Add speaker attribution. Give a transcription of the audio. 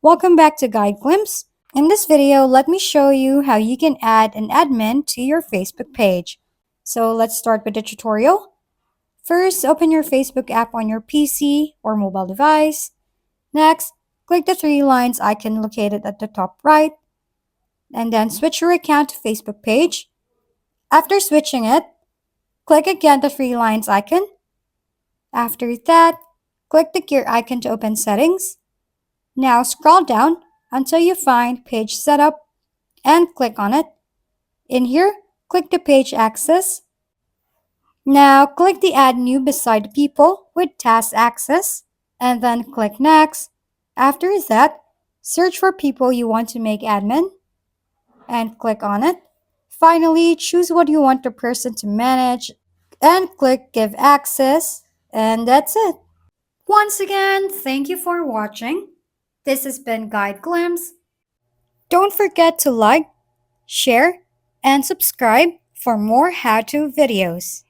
Speaker 1: Welcome back to Guide Glimpse. In this video, let me show you how you can add an admin to your Facebook page. So let's start with the tutorial. First, open your Facebook app on your PC or mobile device. Next, click the three lines icon located at the top right, and then switch your account to Facebook page. After switching it, click again the three lines icon. After that, click the gear icon to open settings. Now scroll down until you find Page Setup and click on it. In here, click the Page Access. Now click the Add New beside the people with task access and then click Next. After that, search for people you want to make admin and click on it. Finally, choose what you want the person to manage and click Give Access, and that's it. Once again, thank you for watching. This has been Guide Glimpse. Don't forget to like, share, and subscribe for more how-to videos.